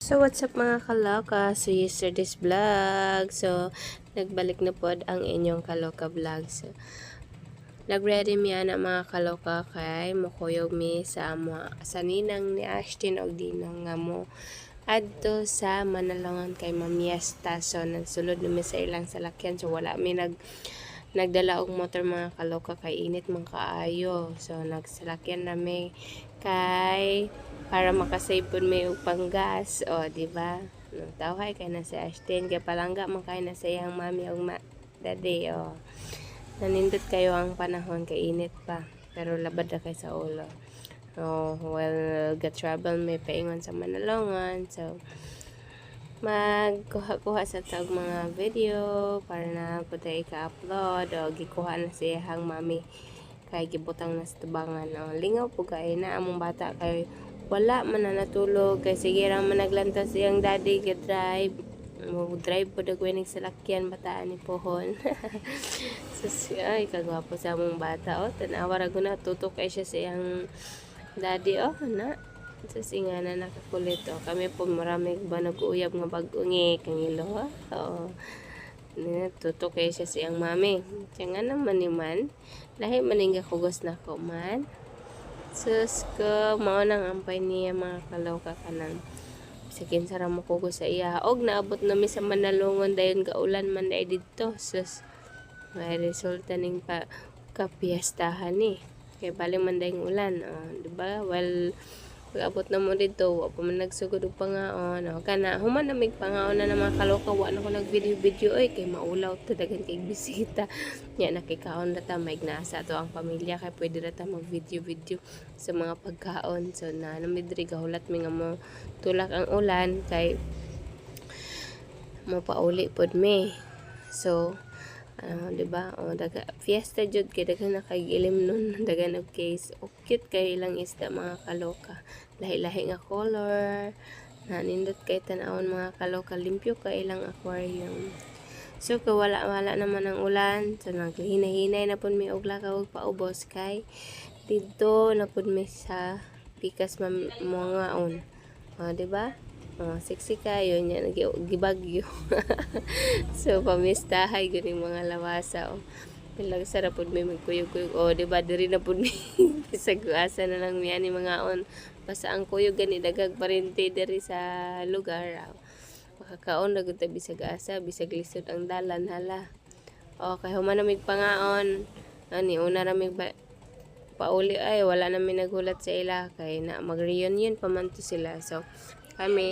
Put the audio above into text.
So what's up mga kaloka? So yesterday's vlog. So nagbalik na po ang inyong kaloka vlog. So nagready miya na mga kaloka kay mukuyog mi sa ninang ni Ashton og dinang nga mo adto sa Manalongan kay Mamiesta. So nagsulod mi sa ilang salakyan. So wala mi nagdala og motor mga kaloka kay init man kaayo. So nagsalakyan nami kay para makasave pud may og panggas, o di ba? No, tawhay kay na si Ashton kay palangga man kay na sa iyang mami og daddy, o. Nanindot kayo ang panahon kay init pa, pero labad na kay sa ulo. Oh, well, ga-travel may paingon sa Manalongan. So magkuha-kuha sa tag mga video para na putay ka-upload, o gikuha na si iyang mami kay gibutang na sa tubangan. O, lingaw po kay na among bata kay wala man na natulog kay sige ra man naglantas siyang daddy drive mo drive po dagway sa lakyan bataan ni pohon. So ay kagwapo sa among bata, o tanawa ra guna tutok kay siya sa iyang daddy, o na sa singana nakakulit, o kami po marami ba nag-uyab nga bag-ungi kangilo, o tutok kay siya sa iyang mami siya nga naman ni man lahi maning kugos na ko man. Sus ko, mao nang ampay niya mga kaloka kanang sakin sara mo kugo sa iya og naabot nami sa Manalongan dayon gaulan man day didto. Sus may resulta ning kapiyastahan ni kay bali man dayong ulan, di ba? Well, pag-abot na mo dito wa pa man nagsugod og pangaon, kana human na mig pangaon na mga kaloka wa na ko nag video oy kay maulaw ta dagan kay bisita nya nakikaon na ta may nasa to ang pamilya kay pwede ra ta mag video sa mga pagkaon. So na namidri gahulat mi nga mo tulak ang ulan kay mo pauli pod mi. So di ba? O daga fiesta jud kay daghan na kay ilim nun, daghan og case. O cute kay ilang isda mga kaloka. Lahi-lahi nga color. Nanindot kay tan-awon mga kaloka, limpyo kay ilang aquarium. So wala naman ang ulan. So naghinay-hinay na pud mi og lakaw og paubos kay didto na pud mi sa pikas mga on. Di ba? Sexy kayo nya gibagyo. So pamistahay ganing mga lawasa, o pilag sarap pud may magkuyog-kuyog, o di ba diri na pud mi sa guasa na lang miya ni mga on basta ang kuyog gani dagag parente diri sa lugar, makakaon ra gud ta bisag asa bisag lisod ang dalan hala. O kay human na mig pangaon ani una ra mig pauli ay wala na mi naghulat sa ila kay na mag-reunion pa man to sila. So kami